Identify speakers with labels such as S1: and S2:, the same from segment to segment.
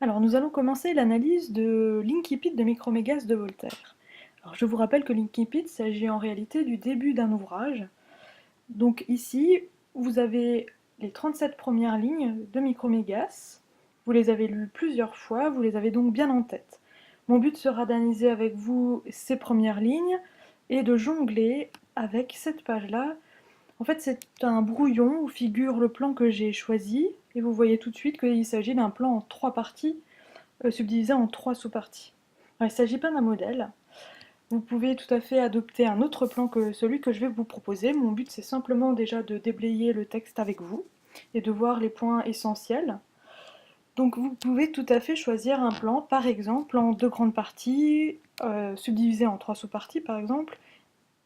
S1: Alors, nous allons commencer l'analyse de l'Incipit de Micromégas de Voltaire. Alors, je vous rappelle que l'Incipit s'agit en réalité du début d'un ouvrage. Donc ici, vous avez les 37 premières lignes de Micromégas. Vous les avez lues plusieurs fois, vous les avez donc bien en tête. Mon but sera d'analyser avec vous ces premières lignes et de jongler avec cette page-là. En fait, c'est un brouillon où figure le plan que j'ai choisi, et vous voyez tout de suite qu'il s'agit d'un plan en 3 parties, subdivisé en 3 sous-parties. Il ne s'agit pas d'un modèle. Vous pouvez tout à fait adopter un autre plan que celui que je vais vous proposer. Mon but, c'est simplement déjà de déblayer le texte avec vous et de voir les points essentiels. Donc vous pouvez tout à fait choisir un plan, par exemple, en 2 grandes parties, subdivisé en 3 sous-parties, par exemple,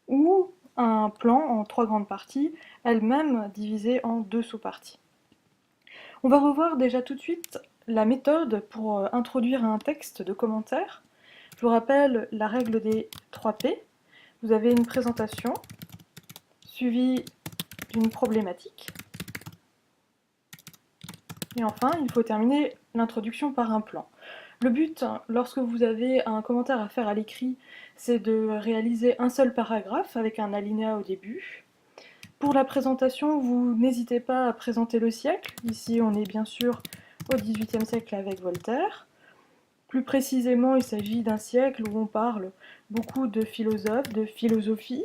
S1: ou un plan en 3 grandes parties, elles-mêmes divisées en 2 sous-parties. On va revoir déjà tout de suite la méthode pour introduire un texte de commentaire. Je vous rappelle la règle des 3 P. Vous avez une présentation suivie d'une problématique. Et enfin, il faut terminer l'introduction par un plan. Le but, lorsque vous avez un commentaire à faire à l'écrit, c'est de réaliser un seul paragraphe avec un alinéa au début. Pour la présentation, vous n'hésitez pas à présenter le siècle. Ici, on est bien sûr au XVIIIe siècle avec Voltaire. Plus précisément, il s'agit d'un siècle où on parle beaucoup de philosophes, de philosophie.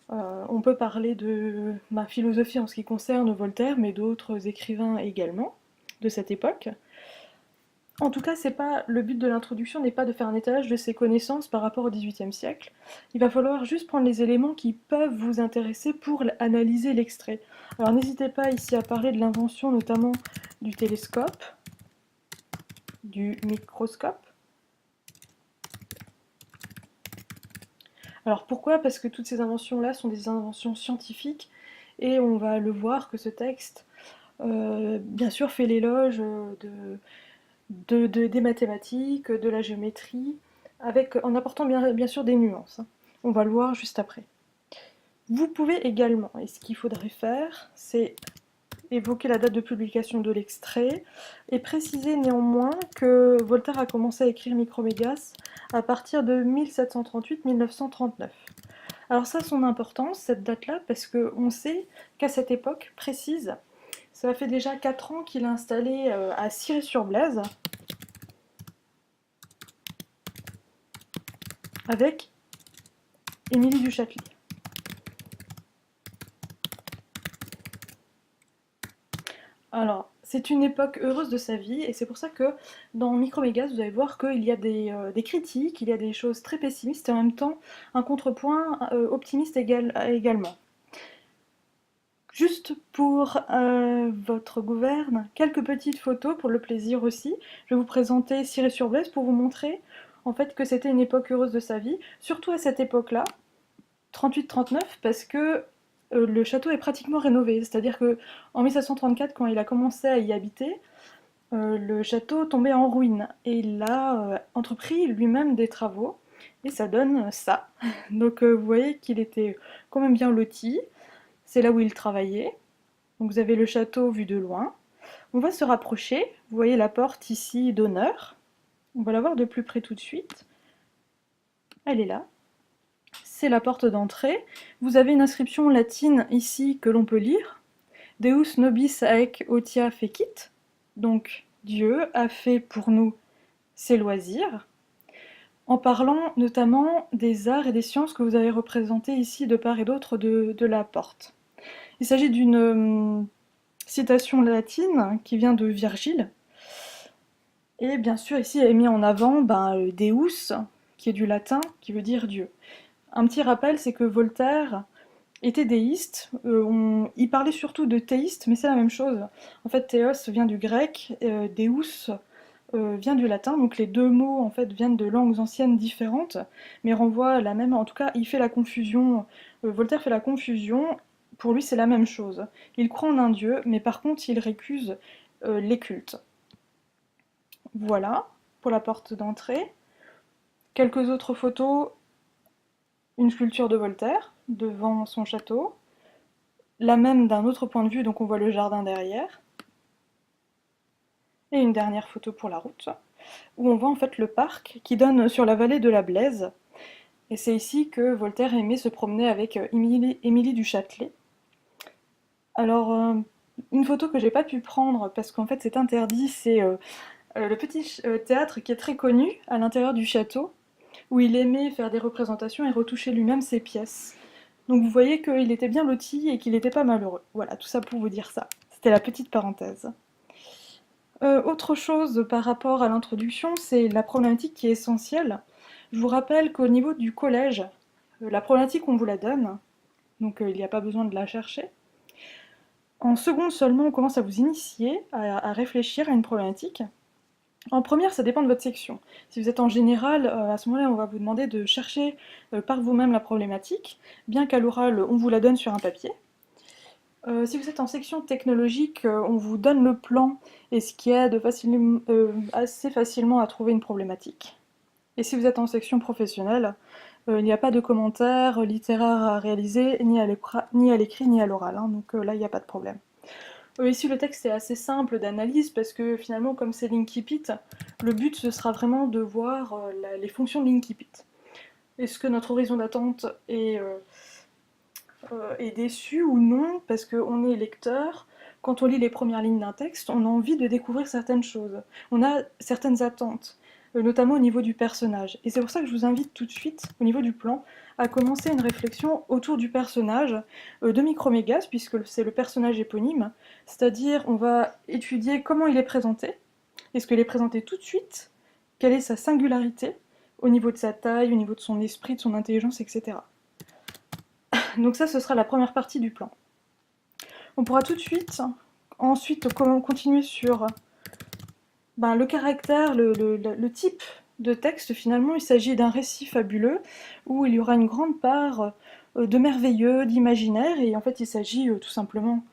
S1: On peut parler de ma philosophie en ce qui concerne Voltaire, mais d'autres écrivains également de cette époque. En tout cas, le but de l'introduction n'est pas de faire un étalage de ses connaissances par rapport au XVIIIe siècle. Il va falloir juste prendre les éléments qui peuvent vous intéresser pour analyser l'extrait. Alors n'hésitez pas ici à parler de l'invention notamment du télescope, du microscope. Alors pourquoi? Parce que toutes ces inventions-là sont des inventions scientifiques et on va le voir que ce texte, bien sûr, fait l'éloge des mathématiques, de la géométrie, en apportant bien sûr des nuances, hein. On va le voir juste après. Vous pouvez également, et ce qu'il faudrait faire, c'est évoquer la date de publication de l'extrait et préciser néanmoins que Voltaire a commencé à écrire Micromégas à partir de 1738-1939. Alors ça a son importance, cette date-là, parce qu'on sait qu'à cette époque précise, ça fait déjà 4 ans qu'il est installé à Ciré-sur-Blaise avec Émilie du Châtelet. Alors, c'est une époque heureuse de sa vie, et c'est pour ça que dans Micromégas, vous allez voir qu'il y a des critiques, il y a des choses très pessimistes, et en même temps un contrepoint optimiste également. Juste pour votre gouverne, quelques petites photos pour le plaisir aussi. Je vais vous présenter Ciré-sur-Blaise pour vous montrer en fait que c'était une époque heureuse de sa vie, surtout à cette époque-là, 38-39, parce que le château est pratiquement rénové. C'est-à-dire que en 1734, quand il a commencé à y habiter, le château tombait en ruine et il a entrepris lui-même des travaux et ça donne ça. Donc vous voyez qu'il était quand même bien loti. C'est là où il travaillait. Donc vous avez le château vu de loin. On va se rapprocher. Vous voyez la porte ici d'honneur. On va la voir de plus près tout de suite. Elle est là. C'est la porte d'entrée. Vous avez une inscription latine ici que l'on peut lire. Deus nobis haec otia fecit. Donc Dieu a fait pour nous ses loisirs, en parlant notamment des arts et des sciences que vous avez représentés ici de part et d'autre de la porte. Il s'agit d'une citation latine qui vient de Virgile, et bien sûr ici est mis en avant Deus, qui est du latin, qui veut dire Dieu. Un petit rappel, c'est que Voltaire était déiste, il parlait surtout de théiste, mais c'est la même chose. En fait, théos vient du grec, Deus vient du latin, donc les deux mots en fait viennent de langues anciennes différentes, mais renvoient à la même. En tout cas, il fait la confusion. Voltaire fait la confusion. Pour lui, c'est la même chose. Il croit en un dieu, mais par contre, il récuse les cultes. Voilà pour la porte d'entrée. Quelques autres photos. Une sculpture de Voltaire devant son château. La même d'un autre point de vue, donc on voit le jardin derrière. Et une dernière photo pour la route, où on voit en fait le parc qui donne sur la vallée de la Blaise. Et c'est ici que Voltaire aimait se promener avec Émilie du Châtelet. Alors, une photo que j'ai pas pu prendre parce qu'en fait c'est interdit, c'est le petit théâtre qui est très connu à l'intérieur du château, où il aimait faire des représentations et retoucher lui-même ses pièces. Donc vous voyez qu'il était bien loti et qu'il n'était pas malheureux. Voilà, tout ça pour vous dire ça. C'était la petite parenthèse. Autre chose par rapport à l'introduction, c'est la problématique qui est essentielle. Je vous rappelle qu'au niveau du collège, la problématique on vous la donne, donc il n'y a pas besoin de la chercher. En seconde seulement, on commence à vous initier, à réfléchir à une problématique. En première, ça dépend de votre section. Si vous êtes en général, à ce moment-là, on va vous demander de chercher par vous-même la problématique, bien qu'à l'oral, on vous la donne sur un papier. Si vous êtes en section technologique, on vous donne le plan et ce qui aide assez facilement à trouver une problématique. Et si vous êtes en section professionnelle, il n'y a pas de commentaires littéraires à réaliser, ni à l'écrit, ni à l'oral, hein, donc là, il n'y a pas de problème. Ici, le texte est assez simple d'analyse parce que finalement, comme c'est l'incipit, le but ce sera vraiment de voir les fonctions de l'incipit. Est-ce que notre horizon d'attente est déçu ou non parce qu'on est lecteur? Quand on lit les premières lignes d'un texte, on a envie de découvrir certaines choses. On a certaines attentes, notamment au niveau du personnage. Et c'est pour ça que je vous invite tout de suite, au niveau du plan, à commencer une réflexion autour du personnage de Micromégas, puisque c'est le personnage éponyme. C'est-à-dire, on va étudier comment il est présenté. Est-ce qu'il est présenté tout de suite? Quelle est sa singularité au niveau de sa taille, au niveau de son esprit, de son intelligence, etc. Donc ça, ce sera la première partie du plan. On pourra tout de suite, ensuite, continuer sur le caractère, le type de texte. Finalement, il s'agit d'un récit fabuleux où il y aura une grande part de merveilleux, d'imaginaire, et en fait, il s'agit tout simplement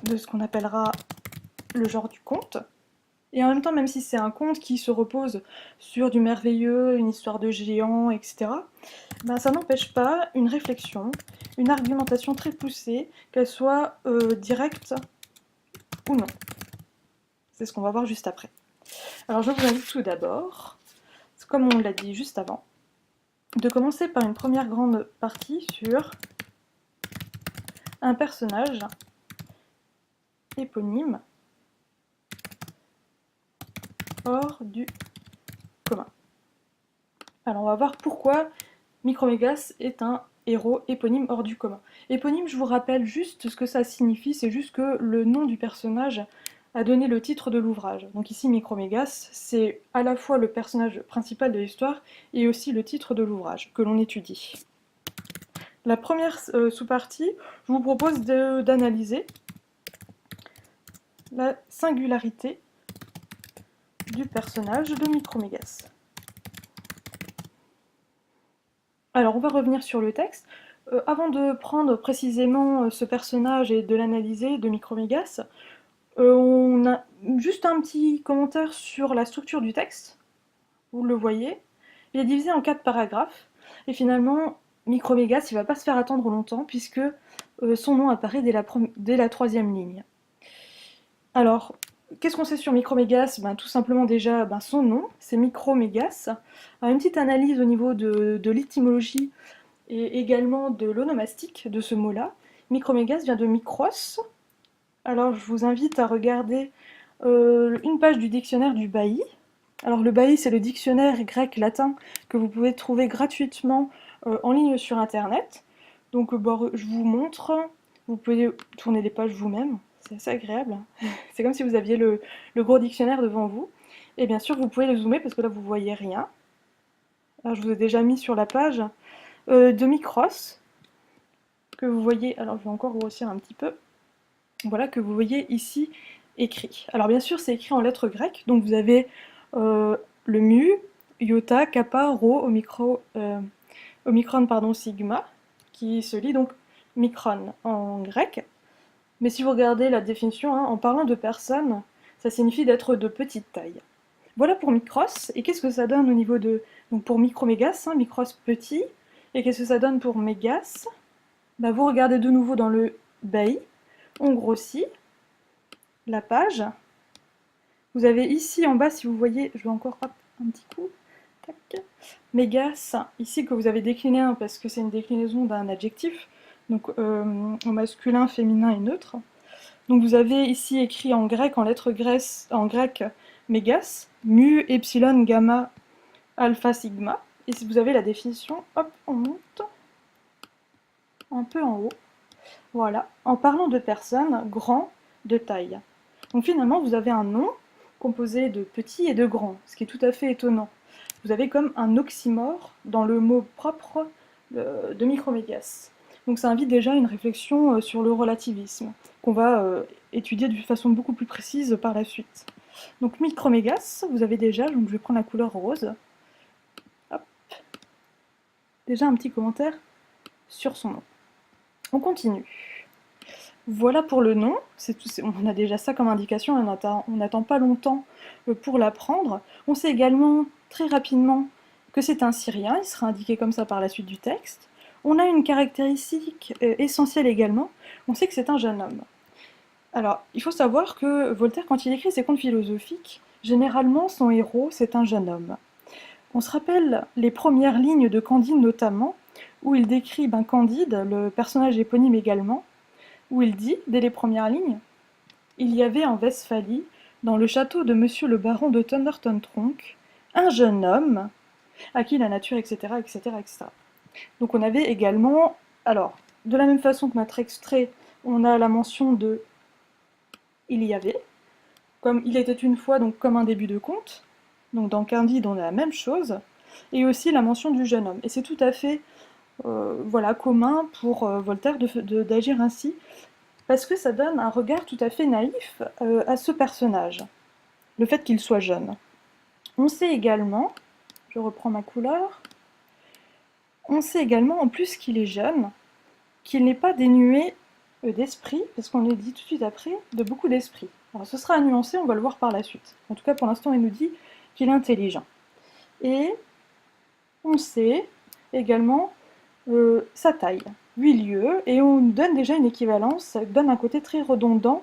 S1: de ce qu'on appellera le genre du conte. Et en même temps, même si c'est un conte qui se repose sur du merveilleux, une histoire de géants, etc., ça n'empêche pas une réflexion, une argumentation très poussée, qu'elle soit directe ou non. C'est ce qu'on va voir juste après. Alors je vous invite tout d'abord, comme on l'a dit juste avant, de commencer par une première grande partie sur un personnage éponyme hors du commun. Alors on va voir pourquoi Micromégas est un héros éponyme hors du commun. Éponyme, je vous rappelle juste ce que ça signifie, c'est juste que le nom du personnage a donné le titre de l'ouvrage. Donc ici, Micromégas, c'est à la fois le personnage principal de l'histoire et aussi le titre de l'ouvrage que l'on étudie. La première sous-partie, je vous propose d'analyser la singularité du personnage de Micromégas. Alors, on va revenir sur le texte. Avant de prendre précisément ce personnage et de l'analyser de Micromégas, on a juste un petit commentaire sur la structure du texte. Vous le voyez. Il est divisé en 4 paragraphes. Et finalement, Micromégas, il ne va pas se faire attendre longtemps puisque son nom apparaît dès la 3e ligne. Alors, qu'est-ce qu'on sait sur Micromégas? Tout simplement déjà son nom, c'est Micromégas. Une petite analyse au niveau de l'étymologie et également de l'onomastique de ce mot-là. Micromégas vient de micros. Alors je vous invite à regarder une page du dictionnaire du Bailly. Alors le Bailly, c'est le dictionnaire grec-latin que vous pouvez trouver gratuitement en ligne sur internet. Donc je vous montre, vous pouvez tourner les pages vous-même, c'est assez agréable. C'est comme si vous aviez le gros dictionnaire devant vous. Et bien sûr, vous pouvez le zoomer parce que là vous voyez rien. Alors, je vous ai déjà mis sur la page de Micros, que vous voyez, alors je vais encore grossir un petit peu, voilà, que vous voyez ici écrit. Alors bien sûr, c'est écrit en lettres grecques, donc vous avez le mu, iota, kappa, rho, omicron, pardon, sigma, qui se lit donc micron en grec. Mais si vous regardez la définition, en parlant de personne, ça signifie d'être de petite taille. Voilà pour micros, et qu'est-ce que ça donne au niveau de... Donc pour micromégas, micros petit, et qu'est-ce que ça donne pour mégas? Vous regardez de nouveau dans le Bailly, on grossit la page, Vous avez ici en bas, si vous voyez, je vais encore hop, un petit coup, tac, mégas, ici que vous avez décliné parce que c'est une déclinaison d'un adjectif, donc au masculin, féminin et neutre. Donc vous avez ici écrit en grec, en grec, mégas, mu, epsilon, gamma, alpha, sigma. Et si vous avez la définition, hop, on monte un peu en haut. Voilà, en parlant de personnes, grand, de taille. Donc finalement, vous avez un nom composé de petit et de grand, ce qui est tout à fait étonnant. Vous avez comme un oxymore dans le mot propre de Micromégas. Donc ça invite déjà une réflexion sur le relativisme, qu'on va étudier de façon beaucoup plus précise par la suite. Donc Micromégas, vous avez déjà, donc je vais prendre la couleur rose. Hop. Déjà un petit commentaire sur son nom. On continue. Voilà pour le nom, on a déjà ça comme indication, on n'attend pas longtemps pour l'apprendre. On sait également très rapidement que c'est un Syrien, il sera indiqué comme ça par la suite du texte. On a une caractéristique essentielle également, on sait que c'est un jeune homme. Alors, il faut savoir que Voltaire, quand il écrit ses contes philosophiques, généralement son héros, c'est un jeune homme. On se rappelle les premières lignes de Candide notamment, où il décrit Candide, le personnage éponyme également, où il dit, dès les premières lignes, il y avait en Westphalie, dans le château de monsieur le baron de Thunderton-Tronck, un jeune homme, à qui la nature, etc., etc., etc. Donc on avait également, alors, de la même façon que notre extrait, on a la mention de il y avait, comme il était une fois, donc comme un début de conte. Donc dans Candide, on a la même chose, et aussi la mention du jeune homme. Et c'est tout à fait voilà, commun pour Voltaire d'agir ainsi, parce que ça donne un regard tout à fait naïf à ce personnage, le fait qu'il soit jeune. On sait également, je reprends ma couleur, on sait également en plus qu'il est jeune, qu'il n'est pas dénué d'esprit, parce qu'on le dit tout de suite après, de beaucoup d'esprit. Alors ce sera à nuancer, on va le voir par la suite. En tout cas pour l'instant il nous dit qu'il est intelligent. Et on sait également sa taille, 8 lieues, et on nous donne déjà une équivalence, ça donne un côté très redondant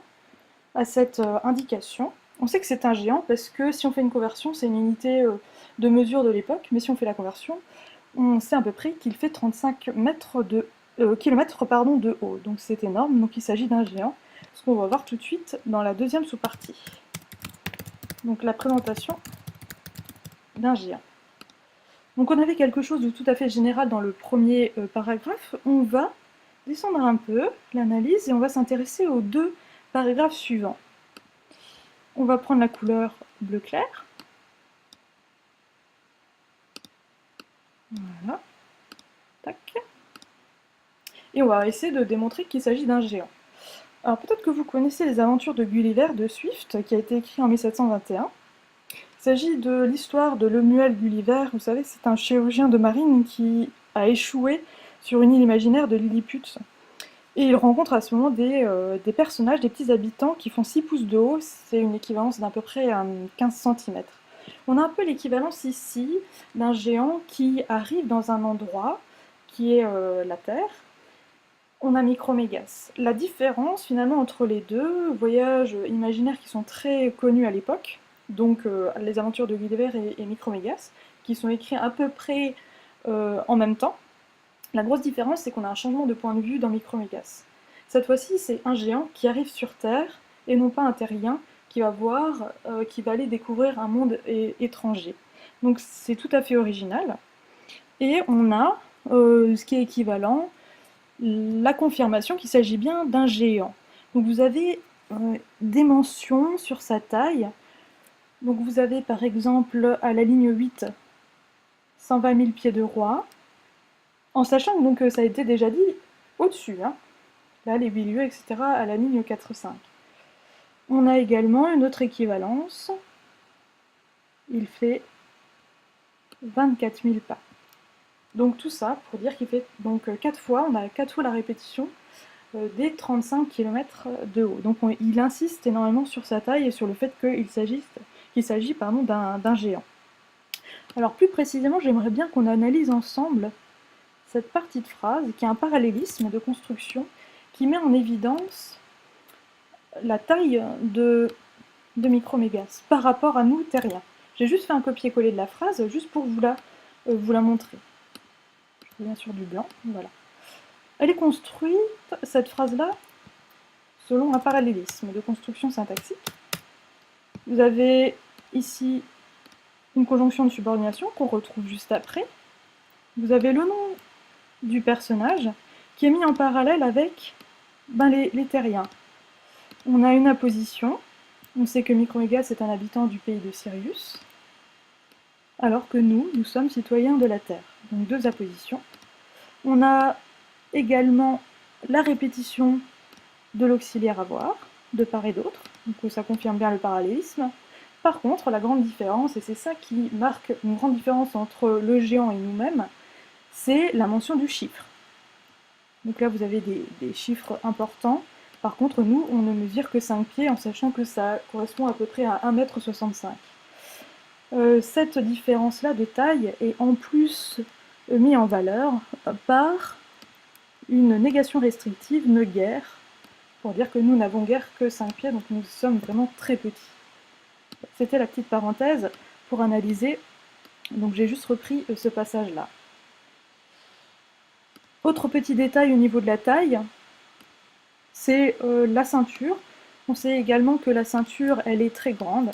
S1: à cette indication. On sait que c'est un géant parce que si on fait une conversion, c'est une unité de mesure de l'époque, mais si on fait la conversion, on sait à peu près qu'il fait 35 km de haut, donc c'est énorme, donc il s'agit d'un géant, ce qu'on va voir tout de suite dans la deuxième sous-partie. Donc la présentation d'un géant. Donc on avait quelque chose de tout à fait général dans le premier paragraphe, on va descendre un peu l'analyse et on va s'intéresser aux deux paragraphes suivants. On va prendre la couleur bleu clair. Voilà. Tac. Et on va essayer de démontrer qu'il s'agit d'un géant. Alors peut-être que vous connaissez les aventures de Gulliver de Swift, qui a été écrit en 1721. Il s'agit de l'histoire de Lemuel Gulliver. Vous savez, c'est un chirurgien de marine qui a échoué sur une île imaginaire de Lilliput. Et il rencontre à ce moment des personnages, des petits habitants qui font 6 pouces de haut, c'est une équivalence d'à peu près 15 cm. On a un peu l'équivalence ici d'un géant qui arrive dans un endroit qui est la Terre. On a Micromégas. La différence finalement entre les deux voyages imaginaires qui sont très connus à l'époque, donc les aventures de Gulliver et Micromégas, qui sont écrits à peu près en même temps, la grosse différence, c'est qu'on a un changement de point de vue dans Micromégas. Cette fois-ci, c'est un géant qui arrive sur Terre, et non pas un terrien qui va qui va aller découvrir un monde étranger. Donc c'est tout à fait original. Et on a, ce qui est équivalent, la confirmation qu'il s'agit bien d'un géant. Donc vous avez des mentions sur sa taille. Donc vous avez par exemple à la ligne 8, 120 000 pieds de roi, en sachant que donc, ça a été déjà dit au-dessus, hein. Là, les 8 lieues, etc., à la ligne 4-5. On a également une autre équivalence. Il fait 24 000 pas. Donc tout ça pour dire qu'il fait donc 4 fois, on a 4 fois la répétition des 35 km de haut. Donc il insiste énormément sur sa taille et sur le fait qu'il s'agit d'un géant. Alors plus précisément, j'aimerais bien qu'on analyse ensemble cette partie de phrase qui est un parallélisme de construction qui met en évidence la taille de de Micromégas par rapport à nous, terriens. J'ai juste fait un copier-coller de la phrase, juste pour vous la montrer. Je reviens sur du blanc, voilà. Elle est construite, cette phrase-là, selon un parallélisme de construction syntaxique. Vous avez ici une conjonction de subordination qu'on retrouve juste après. Vous avez le nom du personnage qui est mis en parallèle avec les terriens. On a une apposition. On sait que Micromégas est un habitant du pays de Sirius, alors que nous sommes citoyens de la Terre. Donc 2 appositions. On a également la répétition de l'auxiliaire avoir, de part et d'autre, donc ça confirme bien le parallélisme. Par contre, la grande différence, et c'est ça qui marque une grande différence entre le géant et nous-mêmes, c'est la mention du chiffre. Donc là, vous avez des chiffres importants. Par contre, nous, on ne mesure que 5 pieds, en sachant que ça correspond à peu près à 1,65 m. Cette différence-là de taille est en plus mise en valeur par une négation restrictive, ne guère, pour dire que nous n'avons guère que 5 pieds, donc nous sommes vraiment très petits. C'était la petite parenthèse pour analyser, donc j'ai juste repris ce passage-là. Autre petit détail au niveau de la taille, c'est la ceinture. On sait également que la ceinture, elle est très grande.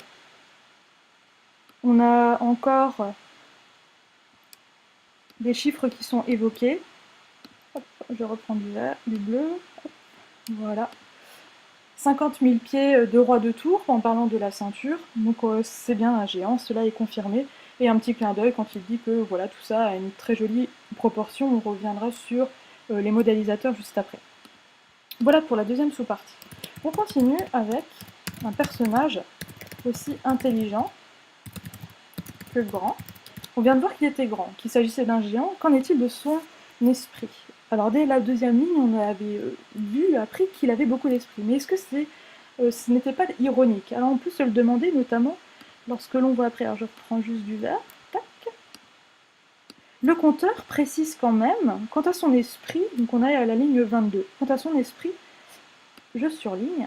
S1: On a encore des chiffres qui sont évoqués. Hop, je reprends du bleu. Hop, voilà. 50 000 pieds de roi de tour en parlant de la ceinture. Donc c'est bien un géant, cela est confirmé. Et un petit clin d'œil quand il dit que voilà, tout ça a une très jolie proportion. On reviendra sur les modélisateurs juste après. Voilà pour la deuxième sous-partie. On continue avec un personnage aussi intelligent que grand. On vient de voir qu'il était grand, qu'il s'agissait d'un géant. Qu'en est-il de son esprit? Alors dès la deuxième ligne, on avait appris qu'il avait beaucoup d'esprit. Mais est-ce que ce n'était pas ironique? Alors on peut se le demander, notamment lorsque l'on voit après. Alors je reprends juste du vert. Tac. Le conteur précise quand même, quant à son esprit, donc on est à la ligne 22, quant à son esprit, je surligne,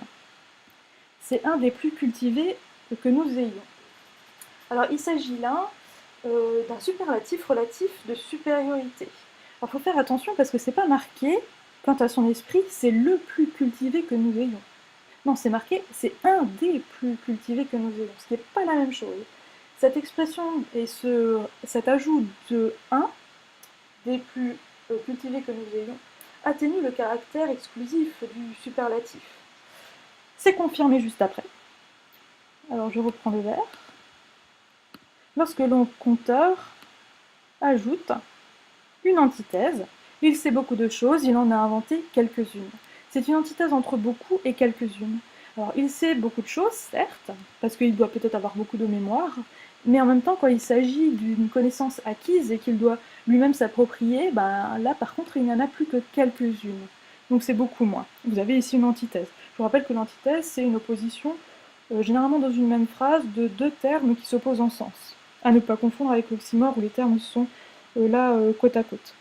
S1: c'est un des plus cultivés que nous ayons. Alors il s'agit là d'un superlatif relatif de supériorité. Alors il faut faire attention parce que c'est pas marqué, quant à son esprit, c'est le plus cultivé que nous ayons. Non, c'est marqué, c'est un des plus cultivés que nous ayons, ce qui n'est pas la même chose. Cette expression et cet ajout de un des plus cultivés que nous ayons atténue le caractère exclusif du superlatif. C'est confirmé juste après. Alors je reprends le vert. Lorsque l'on conteur ajoute une antithèse, il sait beaucoup de choses, il en a inventé quelques-unes. C'est une antithèse entre beaucoup et quelques-unes. Alors il sait beaucoup de choses, certes, parce qu'il doit peut-être avoir beaucoup de mémoire, mais en même temps, quand il s'agit d'une connaissance acquise et qu'il doit lui-même s'approprier, là par contre il n'y en a plus que quelques-unes. Donc c'est beaucoup moins. Vous avez ici une antithèse. Je vous rappelle que l'antithèse, c'est une opposition, généralement dans une même phrase, de 2 termes qui s'opposent en sens. À ne pas confondre avec l'oxymore où les termes sont là côte à côte.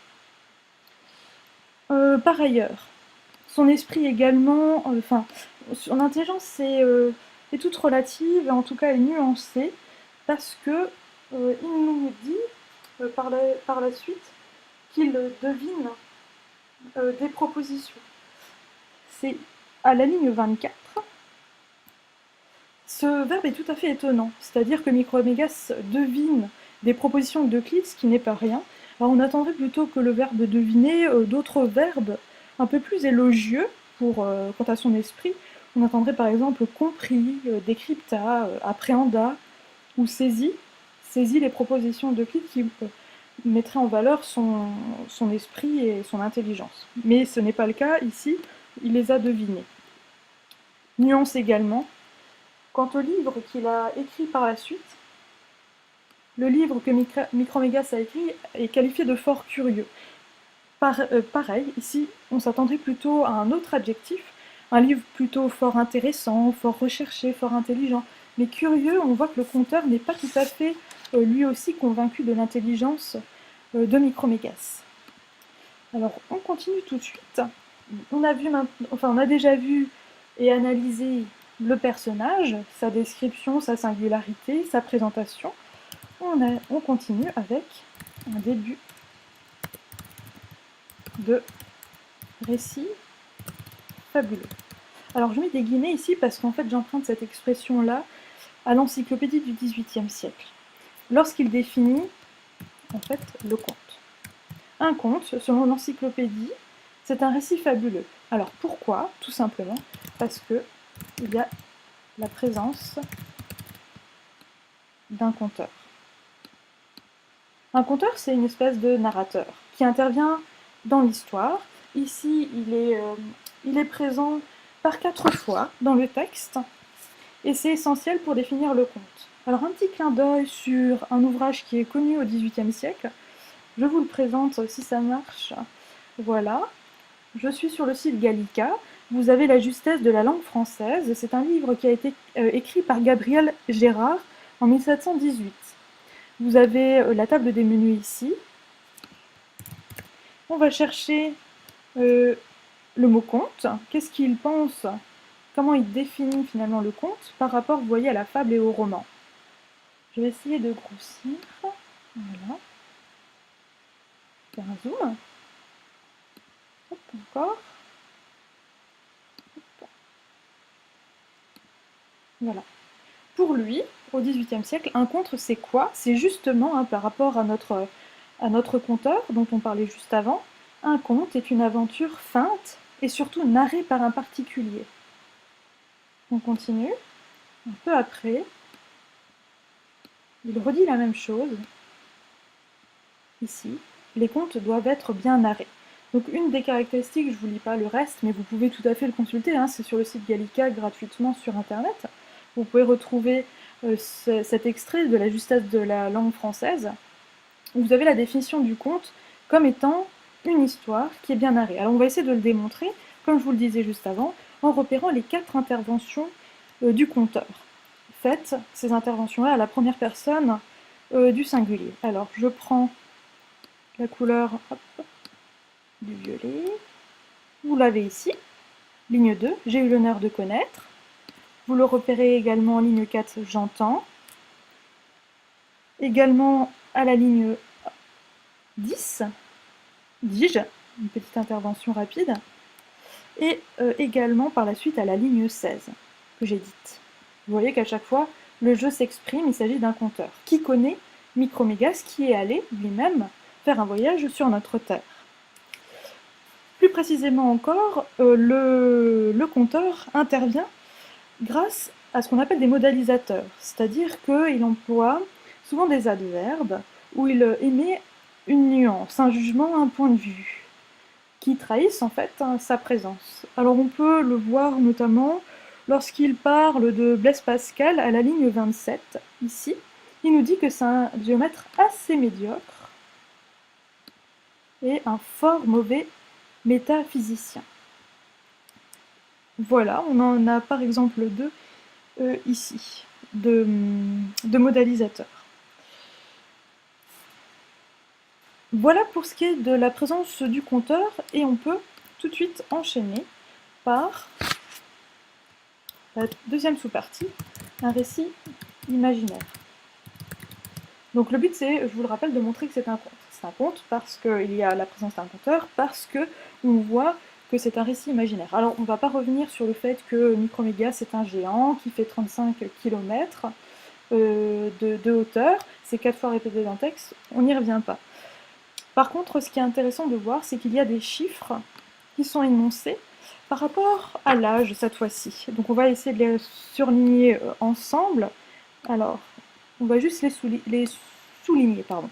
S1: Par ailleurs, son esprit également, son intelligence est toute relative, en tout cas est nuancée, parce que il nous dit par la suite qu'il devine des propositions. C'est à la ligne 24. Ce verbe est tout à fait étonnant, c'est-à-dire que Micromégas devine des propositions d'Euclide, ce qui n'est pas rien. Alors on attendrait plutôt que le verbe deviner d'autres verbes un peu plus élogieux quant à son esprit. On attendrait par exemple compris, décrypta, appréhenda ou saisi les propositions d'Euclide qui mettraient en valeur son esprit et son intelligence. Mais ce n'est pas le cas ici, il les a devinées. Nuance également. Quant au livre qu'il a écrit par la suite, le livre que Micromégas a écrit est qualifié de fort curieux. Pareil, ici, on s'attendrait plutôt à un autre adjectif, un livre plutôt fort intéressant, fort recherché, fort intelligent. Mais curieux, on voit que le conteur n'est pas tout à fait lui aussi convaincu de l'intelligence de Micromégas. Alors, on continue tout de suite. On a déjà vu et analysé le personnage, sa description, sa singularité, sa présentation. On continue avec un début de récit fabuleux. Alors je mets des guillemets ici parce qu'en fait j'emprunte cette expression-là à l'encyclopédie du XVIIIe siècle, lorsqu'il définit en fait le conte. Un conte, selon l'encyclopédie, c'est un récit fabuleux. Alors pourquoi? Tout simplement parce que il y a la présence d'un conteur. Un conteur, c'est une espèce de narrateur qui intervient dans l'histoire. Ici, il est présent par 4 fois dans le texte, et c'est essentiel pour définir le conte. Alors un petit clin d'œil sur un ouvrage qui est connu au XVIIIe siècle, je vous le présente si ça marche. Voilà, je suis sur le site Gallica, vous avez La justesse de la langue française, c'est un livre qui a été écrit par Gabriel Gérard en 1718. Vous avez la table des menus ici. On va chercher le mot conte. Qu'est-ce qu'il pense? Comment il définit finalement le conte par rapport, vous voyez, à la fable et au roman. Je vais essayer de grossir. Voilà. Faire un zoom. Hop, encore. Hop. Voilà. Pour lui, au XVIIIe siècle, un conte, c'est quoi? C'est justement, hein, par rapport à notre conteur, dont on parlait juste avant, un conte est une aventure feinte et surtout narrée par un particulier. On continue. Un peu après, il redit la même chose. Ici, les contes doivent être bien narrés. Donc une des caractéristiques, je ne vous lis pas le reste, mais vous pouvez tout à fait le consulter, hein, c'est sur le site Gallica gratuitement sur internet. Vous pouvez retrouver cet extrait de La justesse de la langue française, où vous avez la définition du conte comme étant une histoire qui est bien narrée. Alors on va essayer de le démontrer, comme je vous le disais juste avant, en repérant les 4 interventions du conteur. Faites ces interventions-là à la première personne du singulier. Alors je prends la couleur du violet, vous l'avez ici, ligne 2, j'ai eu l'honneur de connaître. Vous le repérez également en ligne 4, j'entends. Également à la ligne 10, dis-je, une petite intervention rapide. Et également par la suite à la ligne 16, que j'ai dite. Vous voyez qu'à chaque fois, le jeu s'exprime, il s'agit d'un conteur. Qui connaît Micromégas, qui est allé lui-même faire un voyage sur notre Terre. Plus précisément encore, le conteur intervient grâce à ce qu'on appelle des modalisateurs, c'est-à-dire qu'il emploie souvent des adverbes où il émet une nuance, un jugement, un point de vue, qui trahissent en fait sa présence. Alors on peut le voir notamment lorsqu'il parle de Blaise Pascal à la ligne 27, ici, il nous dit que c'est un géomètre assez médiocre et un fort mauvais métaphysicien. Voilà, on en a par exemple 2 ici, de modalisateurs. Voilà pour ce qui est de la présence du conteur, et on peut tout de suite enchaîner par la deuxième sous-partie, un récit imaginaire. Donc le but c'est, je vous le rappelle, de montrer que c'est un conte. C'est un conte parce qu'il y a la présence d'un conteur, parce qu'on voit que c'est un récit imaginaire. Alors on ne va pas revenir sur le fait que Micromégas c'est un géant qui fait 35 km de hauteur, c'est 4 fois répété dans le texte, on n'y revient pas. Par contre, ce qui est intéressant de voir, c'est qu'il y a des chiffres qui sont énoncés par rapport à l'âge cette fois-ci. Donc on va essayer de les surligner ensemble. Alors, on va juste les souligner. Pardon.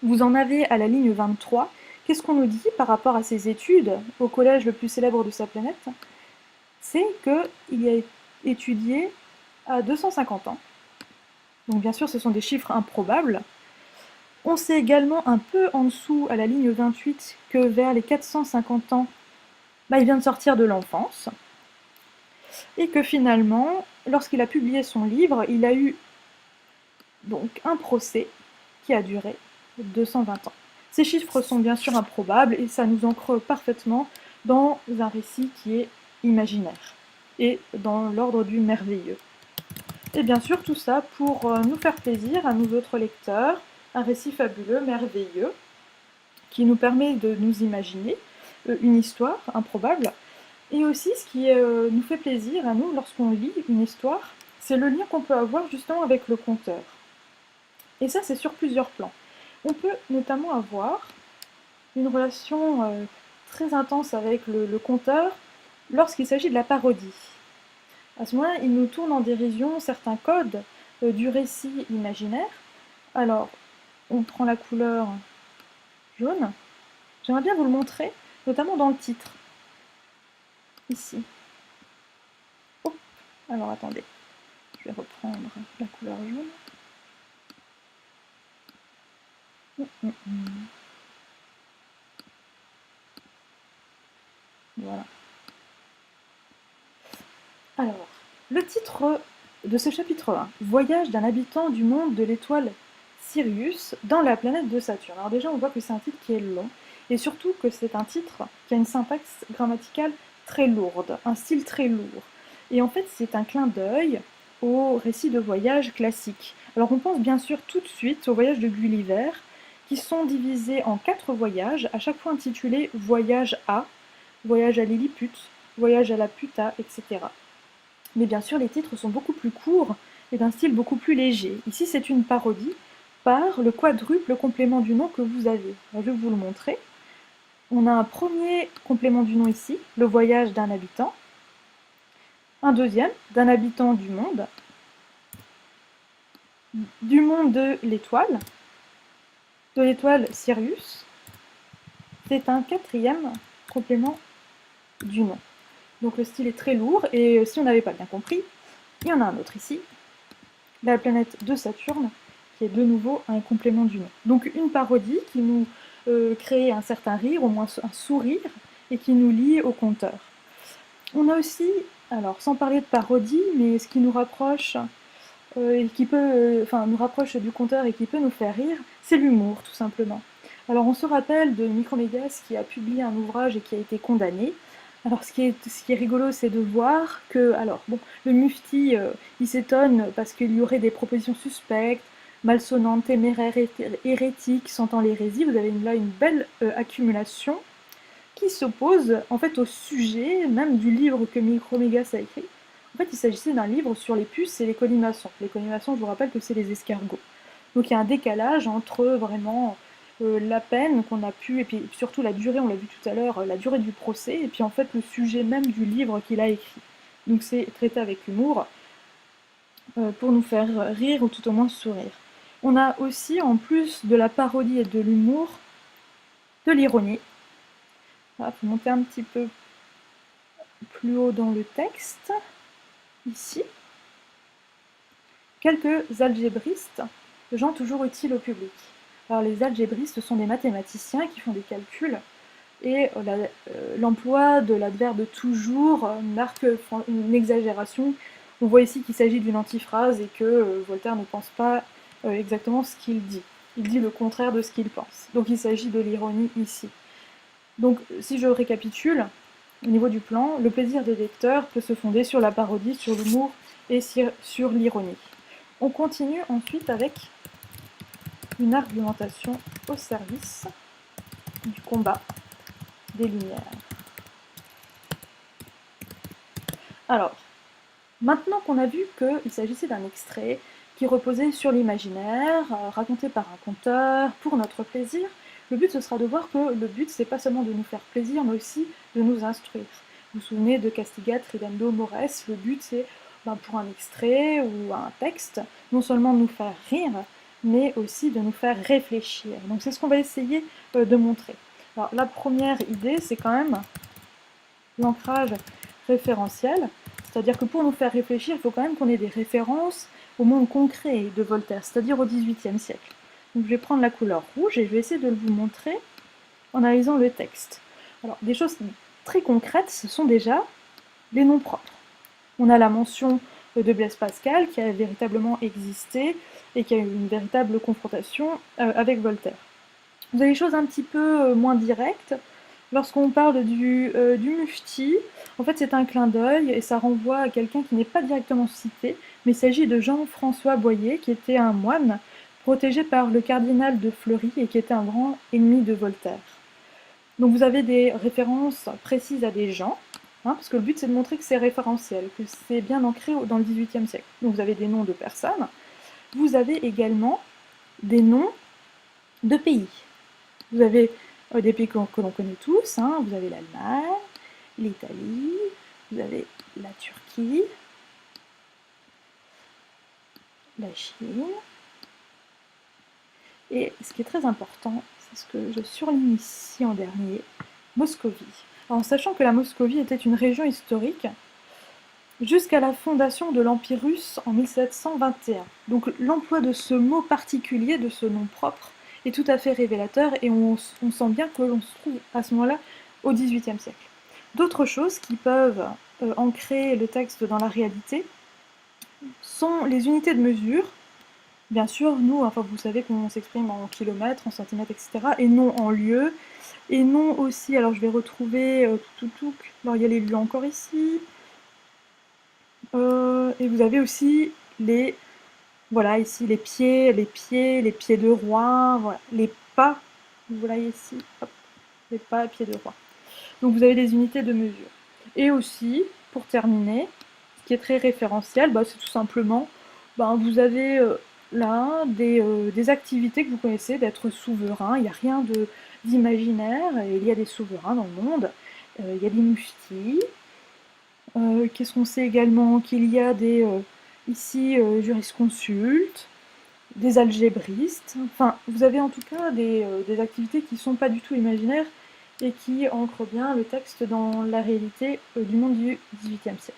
S1: Vous en avez à la ligne 23. Qu'est-ce qu'on nous dit par rapport à ses études au collège le plus célèbre de sa planète? C'est qu'il a étudié à 250 ans. Donc bien sûr, ce sont des chiffres improbables. On sait également un peu en dessous, à la ligne 28, que vers les 450 ans, il vient de sortir de l'enfance. Et que finalement, lorsqu'il a publié son livre, il a eu donc un procès qui a duré 220 ans. Ces chiffres sont bien sûr improbables et ça nous ancre parfaitement dans un récit qui est imaginaire. et dans l'ordre du merveilleux. Et bien sûr, tout ça pour nous faire plaisir, à nous autres lecteurs, un récit fabuleux, merveilleux, qui nous permet de nous imaginer une histoire improbable. Et aussi, ce qui nous fait plaisir à nous lorsqu'on lit une histoire, c'est le lien qu'on peut avoir justement avec le conteur. Et ça, c'est sur plusieurs plans. On peut notamment avoir une relation très intense avec le conteur lorsqu'il s'agit de la parodie. À ce moment-là, il nous tourne en dérision certains codes du récit imaginaire. Alors, on prend la couleur jaune. J'aimerais bien vous le montrer, notamment dans le titre. Ici. Oh, alors attendez, je vais reprendre la couleur jaune. Voilà. Alors, le titre de ce chapitre 1, Voyage d'un habitant du monde de l'étoile Sirius dans la planète de Saturne. Alors déjà, on voit que c'est un titre qui est long, et surtout que c'est un titre qui a une syntaxe grammaticale très lourde, un style très lourd. Et en fait, c'est un clin d'œil au récit de voyage classique. Alors on pense bien sûr tout de suite aux voyages de Gulliver, qui sont divisés en 4 voyages, à chaque fois intitulés Voyage à, Voyage à Lilliput, Voyage à la Puta, etc. Mais bien sûr, les titres sont beaucoup plus courts et d'un style beaucoup plus léger. Ici, c'est une parodie par le quadruple complément du nom que vous avez. Alors, je vais vous le montrer. On a un premier complément du nom ici, le voyage d'un habitant. Un deuxième, d'un habitant du monde de l'étoile Sirius. C'est un quatrième complément du nom. Donc le style est très lourd, et si on n'avait pas bien compris, il y en a un autre ici, la planète de Saturne, qui est de nouveau un complément du nom. Donc une parodie qui nous crée un certain rire, au moins un sourire, et qui nous lie au conteur. On a aussi, alors sans parler de parodie, mais ce qui nous rapproche, et qui peut, nous rapproche du conteur et qui peut nous faire rire, c'est l'humour, tout simplement. Alors on se rappelle de Micromégas qui a publié un ouvrage et qui a été condamné. Alors ce qui est rigolo, c'est de voir que, alors bon, le mufti, il s'étonne parce qu'il y aurait des propositions suspectes, malsonnantes, téméraires, hérétiques, sentant l'hérésie. Vous avez là une belle accumulation qui s'oppose en fait au sujet même du livre que Micromégas a écrit. En fait, il s'agissait d'un livre sur les puces et les colimaçons. Les colimaçons, je vous rappelle que c'est les escargots. Donc il y a un décalage entre vraiment la peine qu'on a pu, et puis surtout la durée, on l'a vu tout à l'heure, la durée du procès, et puis en fait le sujet même du livre qu'il a écrit. Donc c'est traité avec humour pour nous faire rire ou tout au moins sourire. On a aussi, en plus de la parodie et de l'humour, de l'ironie. Il faut monter un petit peu plus haut dans le texte, ici. Quelques algébristes, gens toujours utiles au public. Alors les algébristes sont des mathématiciens qui font des calculs, et l'emploi de l'adverbe toujours marque une exagération. On voit ici qu'il s'agit d'une antiphrase et que Voltaire ne pense pas exactement ce qu'il dit. Il dit le contraire de ce qu'il pense. Donc il s'agit de l'ironie ici. Donc si je récapitule, au niveau du plan, le plaisir des lecteurs peut se fonder sur la parodie, sur l'humour et sur l'ironie. On continue ensuite avec une argumentation au service du combat des Lumières. Alors, maintenant qu'on a vu qu'il s'agissait d'un extrait qui reposait sur l'imaginaire, raconté par un conteur, pour notre plaisir, le but ce sera de voir que le but c'est pas seulement de nous faire plaisir, mais aussi de nous instruire. Vous vous souvenez de Castigat Ridendo Mores, le but c'est pour un extrait ou un texte, non seulement de nous faire rire, mais aussi de nous faire réfléchir. Donc c'est ce qu'on va essayer de montrer. Alors la première idée, c'est quand même l'ancrage référentiel, c'est-à-dire que pour nous faire réfléchir, il faut quand même qu'on ait des références au monde concret de Voltaire, c'est-à-dire au XVIIIe siècle. Donc je vais prendre la couleur rouge et je vais essayer de vous montrer en analysant le texte. Alors des choses très concrètes, ce sont déjà les noms propres. On a la mention de Blaise Pascal qui a véritablement existé et qui a eu une véritable confrontation avec Voltaire. Vous avez des choses un petit peu moins directes, Lorsqu'on parle du mufti, en fait c'est un clin d'œil et ça renvoie à quelqu'un qui n'est pas directement cité, mais il s'agit de Jean-François Boyer, qui était un moine protégé par le cardinal de Fleury et qui était un grand ennemi de Voltaire. Donc vous avez des références précises à des gens, hein, parce que le but c'est de montrer que c'est référentiel, que c'est bien ancré dans le XVIIIe siècle. Donc vous avez des noms de personnes, vous avez également des noms de pays. Vous avez des pays que l'on connaît tous, hein. Vous avez l'Allemagne, l'Italie, vous avez la Turquie, la Chine. Et ce qui est très important, c'est ce que je surligne ici en dernier, Moscovie. Alors, en sachant que la Moscovie était une région historique jusqu'à la fondation de l'Empire russe en 1721. Donc l'emploi de ce mot particulier, de ce nom propre, est tout à fait révélateur et on sent bien que l'on se trouve à ce moment-là au XVIIIe siècle. D'autres choses qui peuvent ancrer le texte dans la réalité sont les unités de mesure. Bien sûr, nous, enfin, vous savez qu'on s'exprime en kilomètres, en centimètres, etc., et non en lieues, et non aussi, alors je vais retrouver alors il y a les lieux encore ici, et vous avez aussi les, voilà, ici les pieds de roi, voilà, les pas, vous voyez ici, hop, les pas, pieds de roi. Donc vous avez des unités de mesure. Et aussi, pour terminer, ce qui est très référentiel, c'est tout simplement, vous avez là des activités que vous connaissez, d'être souverain. Il n'y a rien d'imaginaire, il y a des souverains dans le monde. Il y a des muftis. Qu'est-ce qu'on sait également? Qu'il y a des ici jurisconsultes, des algébristes. Enfin, vous avez en tout cas des activités qui ne sont pas du tout imaginaires et qui ancrent bien le texte dans la réalité du monde du XVIIIe siècle.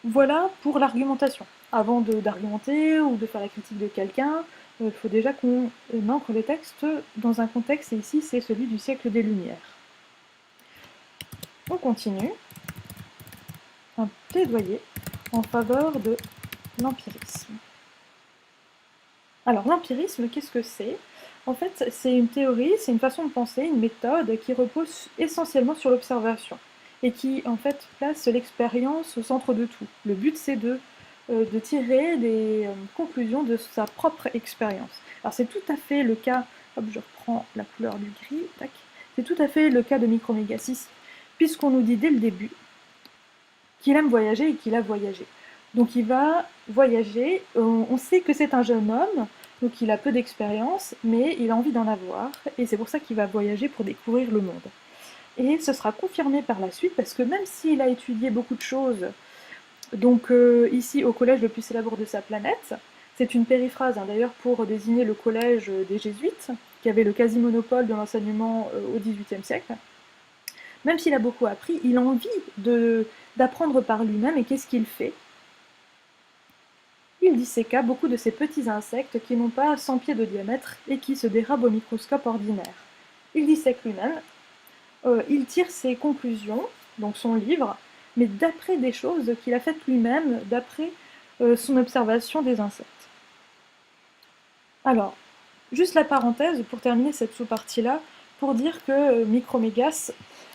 S1: Voilà pour l'argumentation. Avant d'argumenter ou de faire la critique de quelqu'un, il faut déjà qu'on ancre les textes dans un contexte, et ici c'est celui du siècle des Lumières. On continue. Un plaidoyer en faveur de l'empirisme. Alors l'empirisme, qu'est-ce que c'est? En fait, c'est une théorie, c'est une façon de penser, une méthode qui repose essentiellement sur l'observation et qui en fait place l'expérience au centre de tout. Le but c'est de tirer des conclusions de sa propre expérience. Alors c'est tout à fait le cas, hop, je reprends la couleur du gris, tac. C'est tout à fait le cas de Micromégas, puisqu'on nous dit dès le début qu'il aime voyager et qu'il a voyagé. Donc il va voyager, on sait que c'est un jeune homme, donc il a peu d'expérience, mais il a envie d'en avoir, et c'est pour ça qu'il va voyager pour découvrir le monde. Et ce sera confirmé par la suite, parce que même s'il a étudié beaucoup de choses, donc ici au collège le plus célèbre de sa planète, c'est une périphrase d'ailleurs pour désigner le collège des Jésuites, qui avait le quasi-monopole de l'enseignement au XVIIIe siècle, même s'il a beaucoup appris, il a envie d'apprendre par lui-même, et qu'est-ce qu'il fait? Il disséqua beaucoup de ces petits insectes qui n'ont pas 100 pieds de diamètre et qui se dérobent au microscope ordinaire. Il dissèque lui-même, il tire ses conclusions, donc son livre, mais d'après des choses qu'il a faites lui-même, d'après son observation des insectes. Alors, juste la parenthèse pour terminer cette sous-partie-là, pour dire que Micromégas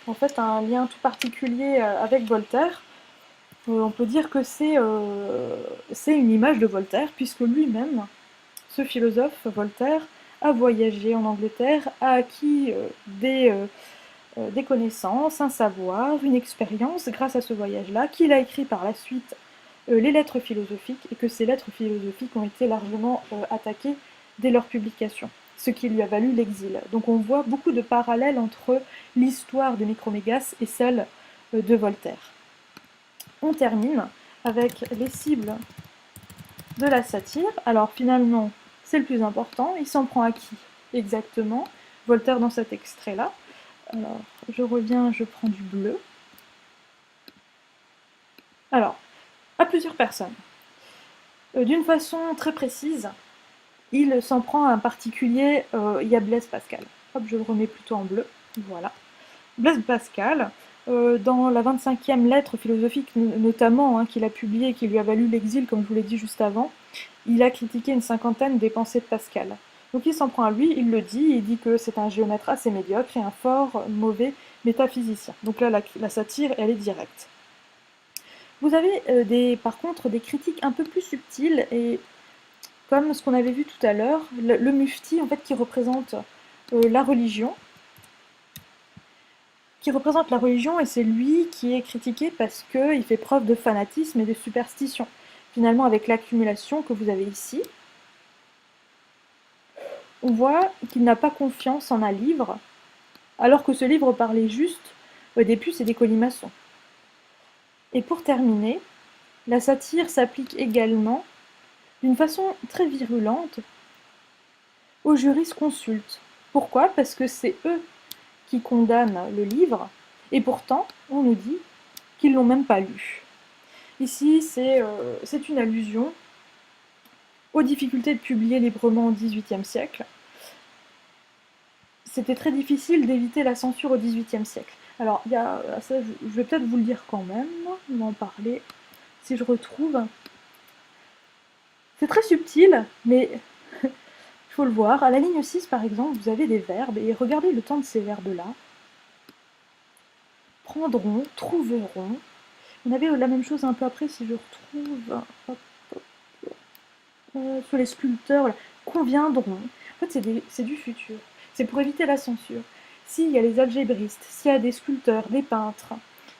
S1: en fait a un lien tout particulier avec Voltaire. On peut dire que c'est une image de Voltaire, puisque lui-même, ce philosophe Voltaire, a voyagé en Angleterre, a acquis des connaissances, un savoir, une expérience grâce à ce voyage-là, qu'il a écrit par la suite les lettres philosophiques, et que ces lettres philosophiques ont été largement attaquées dès leur publication, ce qui lui a valu l'exil. Donc on voit beaucoup de parallèles entre l'histoire de Micromégas et celle de Voltaire. On termine avec les cibles de la satire. Alors finalement, c'est le plus important. Il s'en prend à qui exactement? Voltaire dans cet extrait-là. Alors, je reviens, je prends du bleu. Alors, à plusieurs personnes. D'une façon très précise, il s'en prend à un particulier, il y a Blaise Pascal. Hop, je le remets plutôt en bleu. Voilà. Blaise Pascal, dans la 25e lettre philosophique notamment, qu'il a publiée et qui lui a valu l'exil, comme je vous l'ai dit juste avant, il a critiqué une cinquantaine des pensées de Pascal. Donc il s'en prend à lui, il dit que c'est un géomètre assez médiocre et un fort mauvais métaphysicien. Donc là, la satire, elle est directe. Vous avez par contre des critiques un peu plus subtiles, et comme ce qu'on avait vu tout à l'heure, le mufti, en fait, qui représente la religion, et c'est lui qui est critiqué parce qu'il fait preuve de fanatisme et de superstition. Finalement, avec l'accumulation que vous avez ici, on voit qu'il n'a pas confiance en un livre, alors que ce livre parlait juste des puces et des colimaçons. Et pour terminer, la satire s'applique également, d'une façon très virulente, aux jurisconsultes. Pourquoi? Parce que c'est eux qui condamnent le livre, et pourtant, on nous dit qu'ils l'ont même pas lu. Ici, c'est une allusion aux difficultés de publier librement au XVIIIe siècle. C'était très difficile d'éviter la censure au XVIIIe siècle. Alors, ça, je vais peut-être vous le dire quand même, on va en parler, si je retrouve. C'est très subtil, mais il faut le voir. À la ligne 6, par exemple, vous avez des verbes, et regardez le temps de ces verbes-là. Prendront, trouveront. On avait la même chose un peu après, si je retrouve. Hop, hop, sur les sculpteurs, là. Conviendront. En fait, c'est du futur. C'est pour éviter la censure. S'il y a les algébristes, s'il y a des sculpteurs, des peintres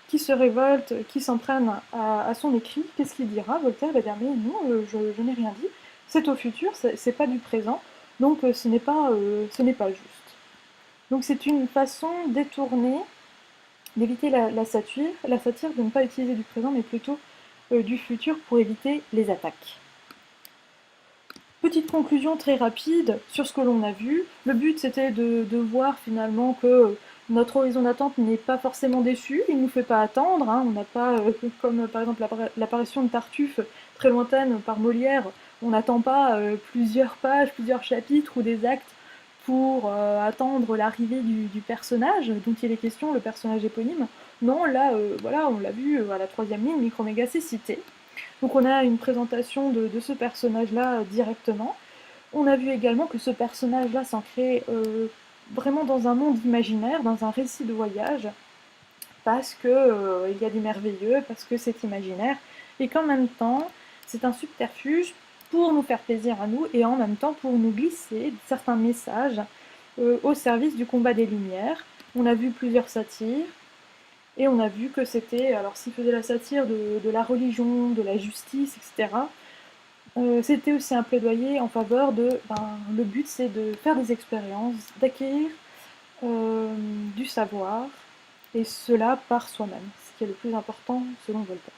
S1: qui se révoltent, qui s'en prennent à son écrit, qu'est-ce qu'il dira? Voltaire va dire mais non, je n'ai rien dit. C'est au futur, c'est pas du présent, donc ce n'est pas juste. Donc c'est une façon détournée d'éviter la satire, de ne pas utiliser du présent, mais plutôt du futur pour éviter les attaques. Petite conclusion très rapide sur ce que l'on a vu. Le but, c'était de voir finalement que notre horizon d'attente n'est pas forcément déçu, il ne nous fait pas attendre, hein. On n'a pas, comme par exemple l'apparition de Tartuffe très lointaine par Molière, on n'attend pas plusieurs pages, plusieurs chapitres ou des actes pour attendre l'arrivée du personnage dont il est question, le personnage éponyme. Non, là, voilà, on l'a vu à la 3e ligne, Microméga s'est cité. Donc on a une présentation de ce personnage-là directement. On a vu également que ce personnage-là s'ancrait vraiment dans un monde imaginaire, dans un récit de voyage, parce que il y a du merveilleux, parce que c'est imaginaire, et qu'en même temps, c'est un subterfuge pour nous faire plaisir à nous, et en même temps pour nous glisser certains messages au service du combat des Lumières. On a vu plusieurs satires, et on a vu que c'était, alors s'il faisait la satire de la religion, de la justice, etc., c'était aussi un plaidoyer en faveur le but c'est de faire des expériences, d'acquérir du savoir, et cela par soi-même, ce qui est le plus important selon Voltaire.